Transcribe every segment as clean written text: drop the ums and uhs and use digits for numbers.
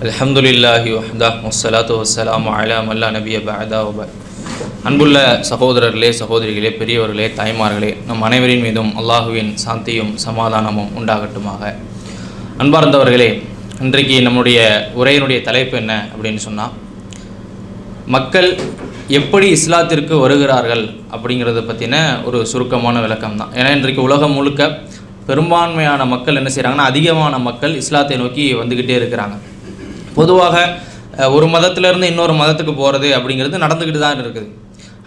அல்ஹம்துலில்லாஹி வஹ்தஹ் வஸ்ஸலாத்து வஸ்ஸலாமு அலா மன் லா நபிய பஅதஹு வ பஅத். அன்புள்ள சகோதரர்களே, சகோதரிகளே, பெரியவர்களே, தாய்மார்களே, நம் அனைவரின் மீதும் அல்லாஹுவின் சாந்தியும் சமாதானமும் உண்டாகட்டுமாக. அன்பார்ந்தவர்களே, இன்றைக்கு நம்முடைய உரையினுடைய தலைப்பு என்ன அப்படின்னு சொன்னால், மக்கள் எப்படி இஸ்லாத்திற்கு வருகிறார்கள் அப்படிங்கிறத பற்றின ஒரு சுருக்கமான விளக்கம் தான். ஏன்னா இன்றைக்கு உலகம் முழுக்க பெரும்பான்மையான மக்கள் என்ன செய்கிறாங்கன்னா, அதிகமான மக்கள் இஸ்லாத்தை நோக்கி வந்துக்கிட்டே இருக்கிறாங்க. பொதுவாக ஒரு மதத்திலேருந்து இன்னொரு மதத்துக்கு போகிறது அப்படிங்கிறது நடந்துக்கிட்டு தான் இருக்குது.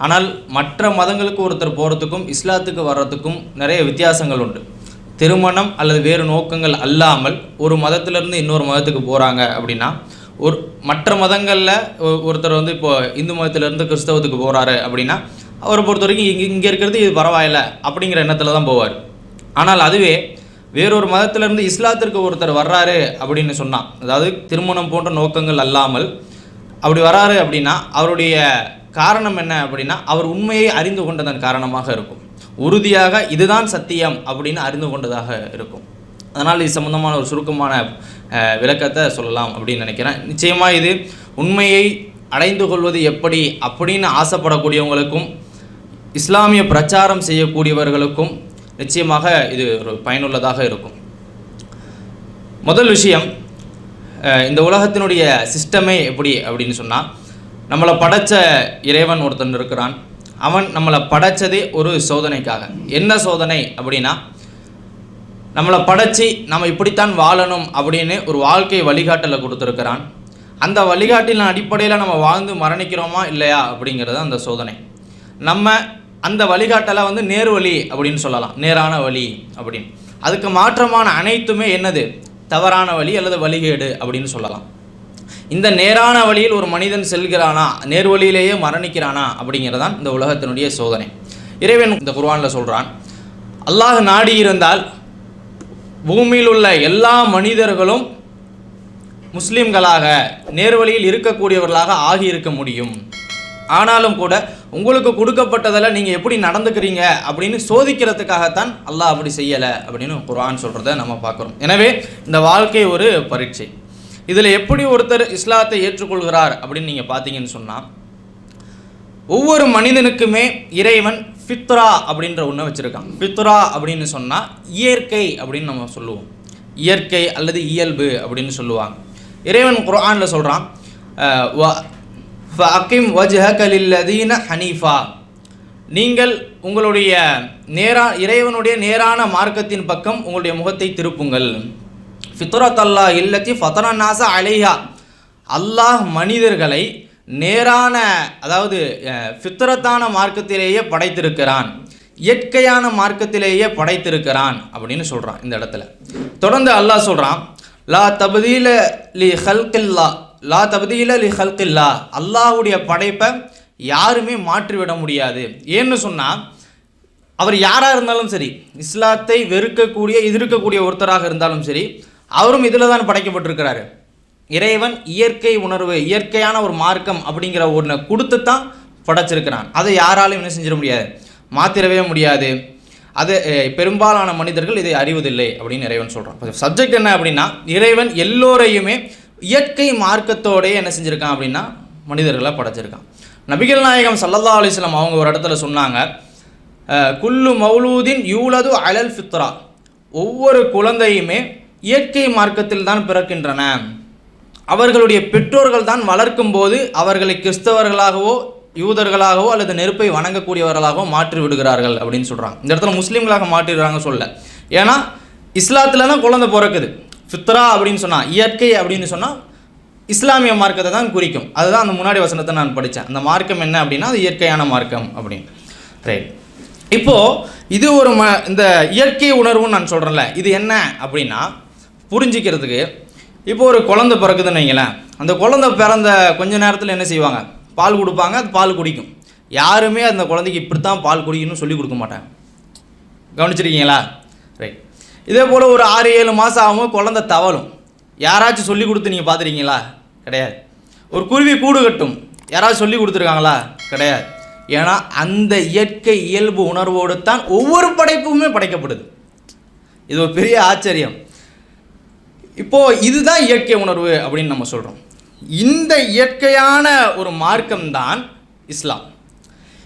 ஆனால் மற்ற மதங்களுக்கு ஒருத்தர் போகிறதுக்கும் இஸ்லாத்துக்கு வர்றதுக்கும் நிறைய வித்தியாசங்கள் உண்டு. திருமணம் அல்லது வேறு நோக்கங்கள் அல்லாமல் ஒரு மதத்திலேருந்து இன்னொரு மதத்துக்கு போகிறாங்க அப்படின்னா, ஒரு மற்ற மதங்களில் ஒருத்தர் இப்போ இந்து மதத்திலேருந்து கிறிஸ்தவத்துக்கு போகிறாரு அப்படின்னா, அவரை பொறுத்த வரைக்கும் இங்கே இருக்கிறது இது பரவாயில்லை அப்படிங்கிற எண்ணத்தில் தான் போவார். ஆனால் அதுவே வேறொரு மதத்திலேருந்து இஸ்லாத்திற்கு ஒருத்தர் வர்றாரு அப்படின்னு சொன்னால், அதாவது திருமணம் போன்ற நோக்கங்கள் அல்லாமல் அப்படி வர்றாரு அப்படின்னா, அவருடைய காரணம் என்ன அப்படின்னா, அவர் உண்மையை அறிந்து கொண்டதன் காரணமாக இருக்கும். உறுதியாக இதுதான் சத்தியம் அப்படின்னு அறிந்து கொண்டதாக இருக்கும். அதனால் இது சம்பந்தமான ஒரு சுருக்கமான விளக்கத்தை சொல்லலாம் அப்படின்னு நினைக்கிறேன். நிச்சயமாக இது உண்மையை அடைந்து கொள்வது எப்படி அப்படின்னு ஆசைப்படக்கூடியவங்களுக்கும் இஸ்லாமிய பிரச்சாரம் செய்யக்கூடியவர்களுக்கும் நிச்சயமாக இது ஒரு பயனுள்ளதாக இருக்கும். முதல் விஷயம், இந்த உலகத்தினுடைய சிஸ்டமே எப்படி அப்படின்னு சொன்னால், நம்மளை படைத்த இறைவன் ஒருத்தன் இருக்கிறான். அவன் நம்மளை படைத்ததே ஒரு சோதனைக்காக. என்ன சோதனை அப்படின்னா, நம்மளை படைச்சி நம்ம இப்படித்தான் வாழணும் அப்படின்னு ஒரு வாழ்க்கை வழிகாட்டலை கொடுத்துருக்கிறான். அந்த வழிகாட்டின் அடிப்படையில் நம்ம வாழ்ந்து மரணிக்கிறோமா இல்லையா அப்படிங்கிறது அந்த சோதனை. நம்ம அந்த வழிகாட்டலை நேர்வழி அப்படின்னு சொல்லலாம், நேரான வழி அப்படின்னு. அதுக்கு மாற்றமான அனைத்துமே என்னது? தவறான வழி அல்லது வழிகேடு அப்படின்னு சொல்லலாம். இந்த நேரான வழியில் ஒரு மனிதன் செல்கிறானா, நேர்வழியிலேயே மரணிக்கிறானா அப்படிங்கிறதான் இந்த உலகத்தினுடைய சோதனை. இறைவன் இந்த குர்ஆனில் சொல்கிறான், அல்லாஹ் நாடி இருந்தால் பூமியில் உள்ள எல்லா மனிதர்களும் முஸ்லீம்களாக நேர்வழியில் இருக்கக்கூடியவர்களாக ஆகியிருக்க முடியும். ஆனாலும் கூட உங்களுக்கு கொடுக்கப்பட்டதில் நீங்கள் எப்படி நடந்துக்கிறீங்க அப்படின்னு சோதிக்கிறதுக்காகத்தான் அல்லாஹ் அப்படி செய்யலை அப்படின்னு குர்ஆன் சொல்கிறத நம்ம பார்க்குறோம். எனவே இந்த வாழ்க்கை ஒரு பரீட்சை. இதில் எப்படி ஒருத்தர் இஸ்லாத்தை ஏற்றுக்கொள்கிறார் அப்படின்னு நீங்கள் பார்த்தீங்கன்னு சொன்னால், ஒவ்வொரு மனிதனுக்குமே இறைவன் ஃபித்ரா அப்படின்ற ஒன்று வச்சுருக்கான். ஃபித்ரா அப்படின்னு சொன்னால் இயற்கை அப்படின்னு நம்ம சொல்லுவோம். இயற்கை அல்லது இயல்பு அப்படின்னு சொல்லுவாங்க. இறைவன் குர்ஆனில் சொல்கிறான், ஃபஅகிம் வஜ்ஹக லில்லதீன ஹனீஃபா, நீங்கள் உங்களுடைய இறைவனுடைய நேரான மார்க்கத்தின் பக்கம் உங்களுடைய முகத்தை திருப்புங்கள். ஃபித்ரத்தல்லாஹ் இல்லத்தி ஃபதரன் நாஸ அலைஹா, அல்லாஹ் மனிதர்களை நேரான, அதாவது ஃபித்ரத்தான மார்க்கத்திலேயே படைத்திருக்கிறான், இயற்கையான மார்க்கத்திலேயே படைத்திருக்கிறான் அப்படின்னு சொல்கிறான். இந்த இடத்துல தொடர்ந்து அல்லாஹ் சொல்கிறான், லா தப்தீல லி ஹல்கில்லா, லா தப்தீல லி ஹல்கில்லா, அல்லாஹுடைய படைப்பை யாருமே மாற்றிவிட முடியாது. ஏன்னு சொன்னால், அவர் யாராக இருந்தாலும் சரி, இஸ்லாத்தை வெறுக்கக்கூடிய எதிர்க்கக்கூடிய ஒருத்தராக இருந்தாலும் சரி, அவரும் இதில் தான் படைக்கப்பட்டிருக்கிறாரு. இறைவன் இயற்கை உணர்வு, இயற்கையான ஒரு மார்க்கம் அப்படிங்கிற ஒன்றை கொடுத்து தான் படைச்சிருக்கிறான். அதை யாராலும் என்ன செஞ்சிட முடியாது, மாற்றிடவே முடியாது. அது பெரும்பாலான மனிதர்கள் இதை அறிவதில்லை அப்படின்னு இறைவன் சொல்கிறான். சப்ஜெக்ட் என்ன அப்படின்னா, இறைவன் எல்லோரையுமே இயற்கை மார்க்கத்தோடையே என்ன செஞ்சுருக்கான் அப்படின்னா மனிதர்களை படைச்சிருக்கான். நபிகள் நாயகம் ஸல்லல்லாஹு அலைஹி வஸல்லம் அவங்க ஒரு இடத்துல சொன்னாங்க, குல்லு மௌலூதின் யூலது அலல் ஃபித்ரா, ஒவ்வொரு குழந்தையுமே இயற்கை மார்க்கத்தில் தான் பிறக்கின்றன. அவர்களுடைய பெற்றோர்கள் தான் வளர்க்கும் போது அவர்களை கிறிஸ்தவர்களாகவோ யூதர்களாகவோ அல்லது நெருப்பை வணங்கக்கூடியவர்களாகவோ மாற்றி விடுகிறார்கள் அப்படின்னு சொல்கிறாங்க. இந்த இடத்துல முஸ்லீம்களாக மாற்றிடுறாங்க சொல்ல. ஏன்னா இஸ்லாத்தில் தான் குழந்தை பிறக்குது. ஃபித்ரா அப்படின்னு சொன்னால், இயற்கை அப்படின்னு சொன்னால் இஸ்லாமிய மார்க்கத்தை தான் குறிக்கும். அதுதான் அந்த முன்னாடி வசனத்தை நான் படித்தேன். அந்த மார்க்கம் என்ன அப்படின்னா அது இயற்கையான மார்க்கம் அப்படின்னு. ரைட். இப்போது இது ஒரு இந்த இயற்கை உணர்வுன்னு நான் சொல்கிறேன்ல, இது என்ன அப்படின்னா புரிஞ்சிக்கிறதுக்கு, இப்போ ஒரு குழந்தை பிறக்குதுன்னு வைங்களேன். அந்த குழந்தை பிறந்த கொஞ்ச நேரத்தில் என்ன செய்வாங்க, பால் கொடுப்பாங்க. அது பால் குடிக்கும். யாருமே அந்த குழந்தைக்கு இப்படித்தான் பால் குடிக்கணும்னு சொல்லி கொடுக்க மாட்டாங்க. கவனிச்சிருக்கீங்களா? ரைட். இதே போல் ஒரு 6-7 மாதம் ஆகும், குழந்தை தவழும். யாராச்சும் சொல்லி கொடுத்து நீங்கள் பார்த்துருக்கீங்களா? கிடையாது. ஒரு குருவி கூடு கட்டும், யாராச்சும் சொல்லி கொடுத்துருக்காங்களா? கிடையாது. ஏன்னா அந்த இயற்கை இயல்பு உணர்வோடு தான் ஒவ்வொரு படைப்புமே படைக்கப்படுது. இது ஒரு பெரிய ஆச்சரியம். இப்போது இதுதான் இயற்கை உணர்வு அப்படின்னு நம்ம சொல்கிறோம். இந்த இயற்கையான ஒரு மார்க்கம்தான் இஸ்லாம்.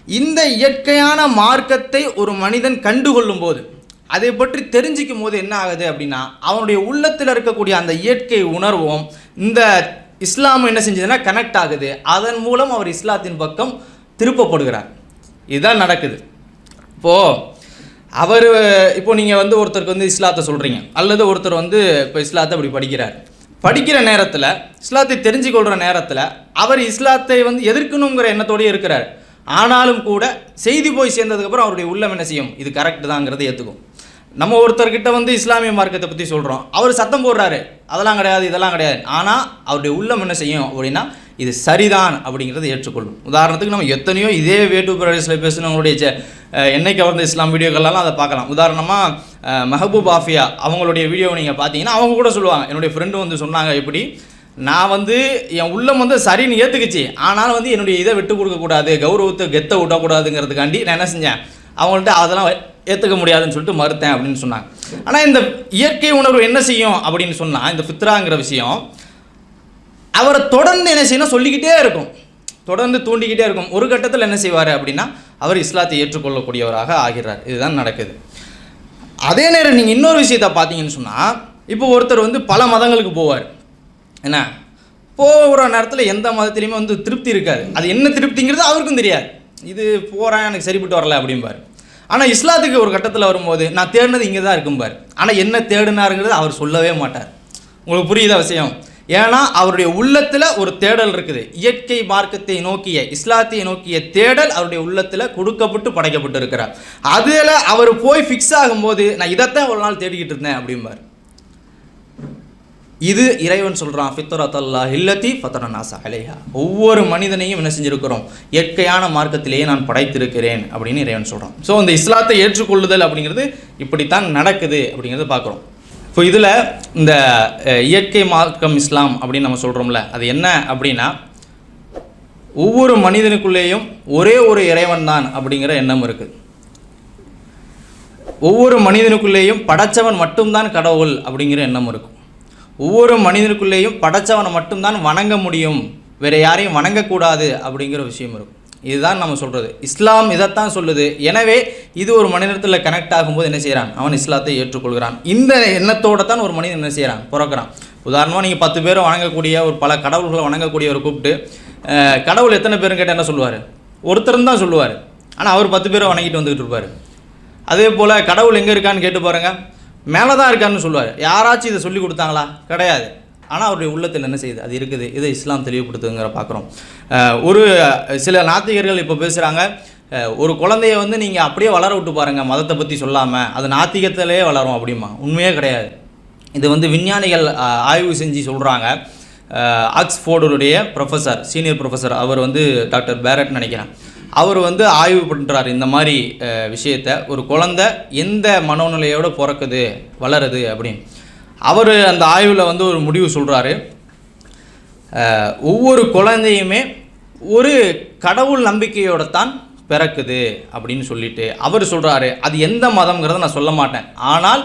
இந்த இயற்கையான மார்க்கத்தை ஒரு மனிதன் கண்டுகொள்ளும் போது, அதை பற்றி தெரிஞ்சிக்கும் போது என்ன ஆகுது அப்படின்னா, அவனுடைய உள்ளத்தில் இருக்கக்கூடிய அந்த இயற்கை உணர்வும் இந்த இஸ்லாம் என்ன செஞ்சதுன்னா கனெக்ட் ஆகுது. அதன் மூலம் அவர் இஸ்லாத்தின் பக்கம் திருப்பப்படுகிறார். இதுதான் நடக்குது. இப்போது நீங்கள் வந்து ஒருத்தருக்கு இஸ்லாத்தை சொல்கிறீங்க, அல்லது ஒருத்தர் இப்போ இஸ்லாத்தை அப்படி படிக்கிற நேரத்தில், இஸ்லாத்தை தெரிஞ்சுக்கொள்கிற நேரத்தில் அவர் இஸ்லாத்தை எதிர்க்கணுங்கிற எண்ணத்தோடய இருக்கிறார். ஆனாலும் கூட செய்தி போய் சேர்ந்ததுக்கப்புறம் அவருடைய உள்ளம் என்ன செய்யும், இது கரெக்டு தாங்கிறத ஏற்றுக்கும். நம்ம ஒருத்தர்கிட்ட இஸ்லாமிய மார்க்கத்தை பற்றி சொல்கிறோம், அவர் சத்தம் போடுறாரு, அதெல்லாம் கிடையாது இதெல்லாம் கிடையாது. ஆனால் அவருடைய உள்ளம் என்ன செய்யும் அப்படின்னா, இது சரிதான் அப்படிங்கிறத ஏற்றுக்கொள்ளும். உதாரணத்துக்கு நம்ம எத்தனையோ இதே வேட்டு பிரதேசில் பேசுனவங்களுடைய என்னைக்கு இஸ்லாம் வீடியோக்கள்லாம் அதை பார்க்கலாம். உதாரணமாக மெஹபூப் ஆஃபியா அவங்களுடைய வீடியோவை நீங்கள் பார்த்தீங்கன்னா அவங்க கூட சொல்லுவாங்க, என்னுடைய ஃப்ரெண்டு சொன்னாங்க, எப்படி நான் என் உள்ளம் சரின்னு ஏற்றுக்குச்சு, ஆனாலும் என்னுடைய இதை விட்டு கொடுக்கக்கூடாது, கௌரவத்தை கெத்தை விட்டக்கூடாதுங்கிறதுக்காண்டி நான் என்ன செஞ்சேன், அவங்கள்ட்ட அதெல்லாம் ஏற்றுக்க முடியாதுன்னு சொல்லிட்டு மறுத்தேன் அப்படின்னு சொன்னாங்க. ஆனால் இந்த இயற்கை உணர்வு என்ன செய்யும் அப்படின்னு சொன்னால், இந்த ஃபித்ராங்கிற விஷயம் அவரை தொடர்ந்து என்ன செய்யணும் சொல்லிக்கிட்டே இருக்கும், தொடர்ந்து தூண்டிக்கிட்டே இருக்கும். ஒரு கட்டத்தில் என்ன செய்வார் அப்படின்னா, அவர் இஸ்லாத்தை ஏற்றுக்கொள்ளக்கூடியவராக ஆகிறார். இதுதான் நடக்குது. அதே நேரம் நீங்கள் இன்னொரு விஷயத்தை பார்த்தீங்கன்னு சொன்னால், இப்போ ஒருத்தர் பல மதங்களுக்கு போவார். என்ன போகிற நேரத்தில் எந்த மதத்துலேயுமே திருப்தி இருக்காது. அது என்ன திருப்திங்கிறது அவருக்கும் தெரியாது. இது போகிறேன் எனக்கு சரிப்பட்டு வரல அப்படிம்பார். ஆனால் இஸ்லாத்துக்கு ஒரு கட்டத்தில் வரும்போது நான் தேடினது இங்கே தான் இருக்கும்பார். ஆனால் என்ன தேடினாருங்கிறது அவர் சொல்லவே மாட்டார். உங்களுக்கு புரியுத விஷயம்? ஏன்னா அவருடைய உள்ளத்தில் ஒரு தேடல் இருக்குது. இயற்கை மார்க்கத்தை நோக்கிய, இஸ்லாத்தை நோக்கிய தேடல் அவருடைய உள்ளத்தில் கொடுக்கப்பட்டு படைக்கப்பட்டு இருக்கிறார். அதில் அவர் போய் ஃபிக்ஸ் ஆகும்போது நான் இதைத்தான் ஒரு நாள் தேடிக்கிட்டு இருந்தேன் அப்படிம்பார். இது இறைவன் சொல்கிறான், ஃபித்ரத்தல்லாஹ் இல்லத்தி ஃபதரனாஸ அலைஹா, ஒவ்வொரு மனிதனையும் என்ன செஞ்சுருக்கிறோம், இயற்கையான மார்க்கத்திலேயே நான் படைத்திருக்கிறேன் அப்படின்னு இறைவன் சொல்கிறான். ஸோ இந்த இஸ்லாத்தை ஏற்றுக்கொள்ளுதல் அப்படிங்கிறது இப்படித்தான் நடக்குது அப்படிங்கிறத பார்க்குறோம். இப்போ இதில் இந்த இயற்கை மார்க்கம் இஸ்லாம் அப்படின்னு நம்ம சொல்கிறோம்ல, அது என்ன அப்படின்னா, ஒவ்வொரு மனிதனுக்குள்ளேயும் ஒரே ஒரு இறைவன் தான் அப்படிங்கிற எண்ணம் இருக்குது. ஒவ்வொரு மனிதனுக்குள்ளேயும் படைச்சவன் மட்டும்தான் கடவுள் அப்படிங்கிற எண்ணம் இருக்கும். ஒவ்வொரு மனிதனுக்குள்ளேயும் படைச்சவனை மட்டும்தான் வணங்க முடியும், வேறு யாரையும் வணங்கக்கூடாது அப்படிங்கிற விஷயம் இருக்கும். இதுதான் நம்ம சொல்கிறது. இஸ்லாம் இதைத்தான் சொல்லுது. எனவே இது ஒரு மனிதத்தில் கனெக்ட் ஆகும்போது என்ன செய்கிறான், அவன் இஸ்லாத்தை ஏற்றுக்கொள்கிறான். இந்த எண்ணத்தோடு தான் ஒரு மனிதன் என்ன செய்கிறான், பிறக்கிறான். உதாரணமாக நீங்கள் 10 பேரை வணங்கக்கூடிய ஒரு பல கடவுள்களை வணங்கக்கூடியவர் கூப்பிட்டு கடவுள் எத்தனை பேரும் கேட்டால் என்ன சொல்லுவார், ஒருத்தரும் தான் சொல்லுவார். ஆனால் அவர் 10 பேரை வணங்கிட்டு வந்துக்கிட்டு இருப்பார். அதே போல் கடவுள் எங்கே இருக்கான்னு கேட்டு பாருங்கள், மேலே தான் இருக்கான்னு சொல்லுவார். யாராச்சும் இதை சொல்லி கொடுத்தாங்களா? கிடையாது. ஆனால் அவருடைய உள்ளத்தில் என்ன செய்யுது, அது இருக்குது. இதை இஸ்லாம் தெளிவுபடுத்துங்கிற பார்க்குறோம். ஒரு சில நாத்திகர்கள் இப்போ பேசுகிறாங்க, ஒரு குழந்தைய நீங்கள் அப்படியே வளர விட்டு பாருங்கள், மதத்தை பற்றி சொல்லாமல், அது நாத்திகத்திலே வளரும் அப்படிமா. உண்மையே கிடையாது. இது விஞ்ஞானிகள் ஆய்வு செஞ்சு சொல்கிறாங்க. ஆக்ஸ்ஃபோர்டுடைய ப்ரொஃபஸர், சீனியர் ப்ரொஃபஸர், அவர் டாக்டர் பேரட்னு நினைக்கிறேன், அவர் ஆய்வு பண்ணுறாரு இந்த மாதிரி விஷயத்தை. ஒரு குழந்தை எந்த மனோநிலையோடு பிறக்குது வளருது அப்படின்னு அவர் அந்த ஆய்வில் ஒரு முடிவு சொல்கிறாரு. ஒவ்வொரு குழந்தையுமே ஒரு கடவுள் நம்பிக்கையோடு தான் பிறக்குது அப்படின்னு சொல்லிட்டு அவர் சொல்கிறாரு. அது எந்த மதம்ங்கிறத நான் சொல்ல மாட்டேன், ஆனால்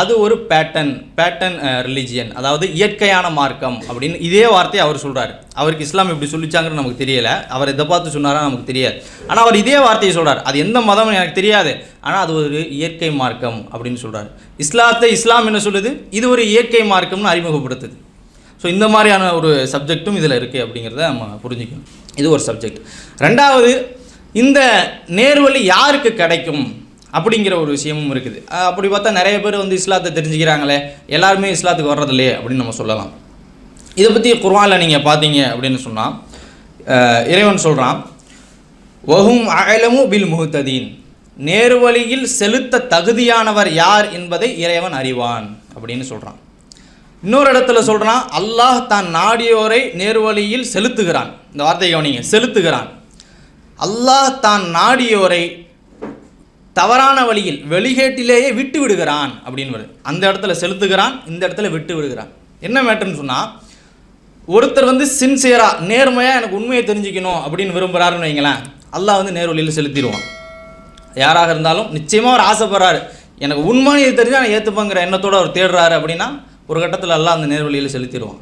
அது ஒரு பேட்டர்ன் ரிலீஜியன், அதாவது இயற்கையான மார்க்கம் அப்படின்னு இதே வார்த்தையை அவர் சொல்கிறார். அவருக்கு இஸ்லாம் எப்படி சொல்லிச்சாங்கிறது நமக்கு தெரியலை, அவர் இதை பார்த்து சொன்னாரா நமக்கு தெரியாது. ஆனால் அவர் இதே வார்த்தையை சொல்கிறார், அது எந்த மதம் எனக்கு தெரியாது, ஆனால் அது ஒரு இயற்கை மார்க்கம் அப்படின்னு சொல்கிறார். இஸ்லாம் என்ன சொல்லுது, இது ஒரு இயற்கை மார்க்கம்னு அறிமுகப்படுத்துது. ஸோ இந்த மாதிரியான ஒரு சப்ஜெக்டும் இதில் இருக்குது அப்படிங்கிறத நம்ம புரிஞ்சுக்கணும். இது ஒரு சப்ஜெக்ட். ரெண்டாவது, இந்த நேர்வழி யாருக்கு கிடைக்கும் அப்படிங்கிற ஒரு விஷயமும் இருக்குது. அப்படி பார்த்தா நிறைய பேர் இஸ்லாத்தை தெரிஞ்சுக்கிறாங்களே, எல்லாருமே இஸ்லாத்துக்கு வர்றதில்லையே அப்படின்னு நம்ம சொல்லலாம். இதை பற்றி குர்ஆனில் நீங்கள் பார்த்தீங்க அப்படின்னு சொன்னால், இறைவன் சொல்கிறான், வஹும் அஅலமு பில் முஹ்ததீன், நேர்வழியில் செலுத்த தகுதியானவர் யார் என்பதை இறைவன் அறிவான் அப்படின்னு சொல்கிறான். இன்னொரு இடத்துல சொல்கிறான், அல்லாஹ் தான் நாடியோரை நேர்வழியில் செலுத்துகிறான். இந்த வார்த்தையை கவனிங்க, செலுத்துகிறான். அல்லாஹ் தான் நாடியோரை தவறான வழியில் வெளிகேட்டிலேயே விட்டு விடுகிறான் அப்படின்னு வருது. அந்த இடத்துல செலுத்துகிறான், இந்த இடத்துல விட்டு விடுகிறான். என்ன மேட்டர்னு சொன்னால், ஒருத்தர் சின்சியராக நேர்மையாக எனக்கு உண்மையை தெரிஞ்சுக்கணும் அப்படின்னு விரும்புகிறாருன்னு வைங்களேன், அல்லாஹ் நேர்வழியில் செலுத்திடுவான். யாராக இருந்தாலும் நிச்சயமாக அவர் ஆசைப்படுறாரு, எனக்கு உண்மையை தெரிஞ்சால் நான் ஏற்றுப்பங்கிற எண்ணத்தோடு அவர் தேடுறாரு அப்படின்னா ஒரு கட்டத்தில் எல்லாம் அந்த நேர்வழியில் செலுத்திடுவான்.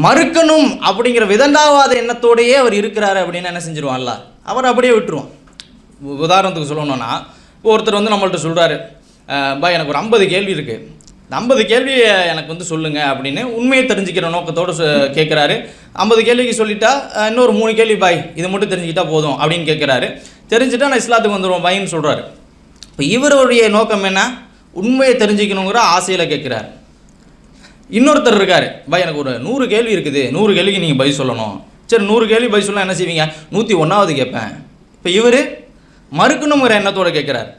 மறுக்கணும் அப்படிங்கிற விதண்டாவாத எண்ணத்தோடையே அவர் இருக்கிறாரு அப்படின்னு என்ன செஞ்சிருவான் அல்ல, அவர் அப்படியே விட்டுருவான். உதாரணத்துக்கு சொல்லணும்னா, ஒருத்தர் வந்து நம்மள்ட்ட சொல்கிறாரு, பாய் எனக்கு ஒரு 50 கேள்வி இருக்குது, இந்த 50 கேள்வி எனக்கு சொல்லுங்கள் அப்படின்னு உண்மையை தெரிஞ்சுக்கிற நோக்கத்தோடு கேட்குறாரு. 50 கேள்விக்கு சொல்லிட்டா இன்னொரு 3 கேள்வி பாய் இதை மட்டும் தெரிஞ்சுக்கிட்டா போதும் அப்படின்னு கேட்குறாரு. தெரிஞ்சுட்டா நான் இஸ்லாத்துக்கு வந்துடுவோம் பாயின்னு சொல்கிறாரு. இப்போ இவருடைய நோக்கம் என்ன, உண்மையை தெரிஞ்சுக்கணுங்கிற ஆசையில் கேட்குறாரு. இன்னொருத்தர் இருக்கார், பாய் எனக்கு ஒரு 100 கேள்வி இருக்குது, 100 கேள்விக்கு நீங்கள் பதில் சொல்லணும். சரி 100 கேள்வி பதில் சொல்ல என்ன செய்வீங்க, 101வது கேட்பேன். இப்போ இவர் மறுக்கணுங்கிற எண்ணத்தோடு கேட்குறார்.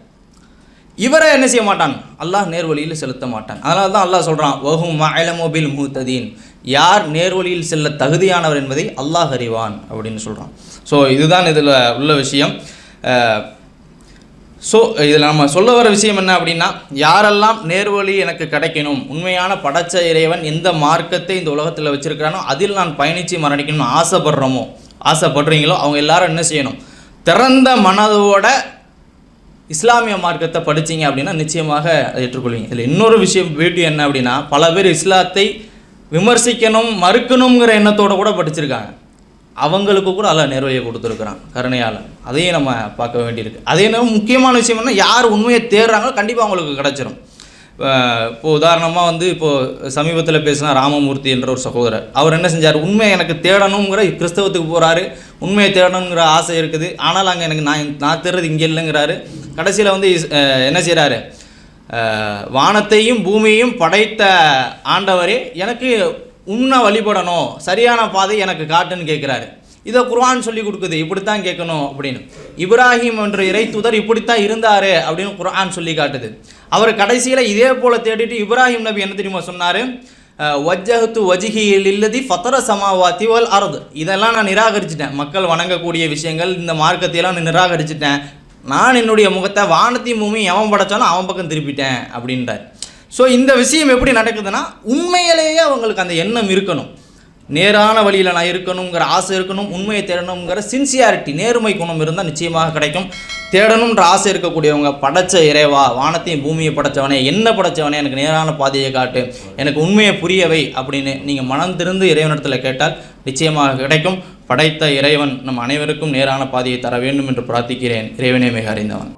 இவரை என்ன செய்ய மாட்டான், அல்லாஹ் நேர்வழியில் செலுத்த மாட்டான். அதனால தான் அல்லாஹ் சொல்கிறான், வஹும் அஅலமு பில் முஹ்ததீன், யார் நேர்வழியில் செல்ல தகுதியானவர் என்பதை அல்லாஹ் அறிவான் அப்படின்னு சொல்கிறான். ஸோ இதுதான் இதில் உள்ள விஷயம். ஸோ இதில் நம்ம சொல்ல வர விஷயம் என்ன அப்படின்னா, யாரெல்லாம் நேர்வழி எனக்கு கிடைக்கணும், உண்மையான படைச்ச இறைவன் எந்த மார்க்கத்தை இந்த உலகத்தில் வச்சுருக்கிறானோ அதில் நான் பயணித்து மரணிக்கணும்னு ஆசைப்படுறீங்களோ அவங்க எல்லாரும் என்ன செய்யணும், திறந்த மனதோட இஸ்லாமிய மார்க்கத்தை படிச்சிங்க அப்படின்னா நிச்சயமாக அதை ஏற்றுக்கொள்வீங்க. இதில் இன்னொரு விஷயம் பியூட்டி என்ன அப்படின்னா, பல பேர் இஸ்லாத்தை விமர்சிக்கணும் மறுக்கணுங்கிற எண்ணத்தோடு கூட படிச்சிருக்காங்க. அவங்களுக்கு கூட அல்லாஹ் நேர்வழியை கொடுத்துருக்குறான் கருணையால். அதையும் நம்ம பார்க்க வேண்டியிருக்கு. அதே நேரம் முக்கியமான விஷயம் என்ன, யார் உண்மையை தேடுறாங்களோ கண்டிப்பாக அவங்களுக்கு கிடச்சிரும். இப்போது உதாரணமாக இப்போது சமீபத்தில் பேசினா ராமமூர்த்தி என்ற ஒரு சகோதரர், அவர் என்ன செஞ்சார், உண்மையை எனக்கு தேடணுங்கிற கிறிஸ்தவத்துக்கு போகிறாரு, உண்மையை தேடணுங்கிற ஆசை இருக்குது, ஆனால் அங்கே எனக்கு நான் தேடுறது இங்கே இல்லைங்கிறாரு. கடைசியில் என்ன செய்கிறாரு, வானத்தையும் பூமியையும் படைத்த ஆண்டவரே எனக்கு உன்னை வழிபடணும், சரியான பாதை எனக்கு காட்டுன்னு கேட்குறாரு. இதை குர்ஆன் சொல்லி கொடுக்குது, இப்படித்தான் கேட்கணும் அப்படின்னு. இப்ராஹிம் என்ற இறை தூதர் இப்படித்தான் இருந்தார் அப்படின்னு குர்ஆன் சொல்லி காட்டுது. அவர் கடைசியில் இதே போல் தேடிட்டு இப்ராஹிம் நபி என்ன தெரியுமா சொன்னார், வஜ்ஜஹ்து வஜ்ஹி லில்லதி ஃபதர ஸமாவாதி வல் அர்த், இதெல்லாம் நான் நிராகரிச்சிட்டேன், மக்கள் வணங்கக்கூடிய விஷயங்கள் இந்த மார்க்கத்தையெல்லாம் நான் நிராகரிச்சிட்டேன், நான் என்னுடைய முகத்தை வானத்தையும் பூமியும் எவன் படைச்சாலும் அவன் பக்கம் திருப்பிட்டேன் அப்படின்றார். ஸோ இந்த விஷயம் எப்படி நடக்குதுன்னா, உண்மையிலேயே அவங்களுக்கு அந்த எண்ணம் இருக்கணும், நேரான வழியில் நான் இருக்கணுங்கிற ஆசை இருக்கணும், உண்மையை தேடணுங்கிற சின்சியாரிட்டி நேர்மை குணம் இருந்தால் நிச்சயமாக கிடைக்கும். தேடணுன்ற ஆசை இருக்கக்கூடியவங்க, படைச்ச இறைவா, வானத்தையும் பூமியை படைச்சவனே, என்ன படைச்சவனே, எனக்கு நேரான பாதையை காட்டு, எனக்கு உண்மையை புரியவை அப்படின்னு நீங்கள் மனம் திறந்து இறைவனிடத்தில் கேட்டால் நிச்சயமாக கிடைக்கும். படைத்த இறைவன் நம் அனைவருக்கும் நேரான பாதையை தர வேண்டும் என்று பிரார்த்திக்கிறேன். இறைவனே மிக அறிந்தவன்.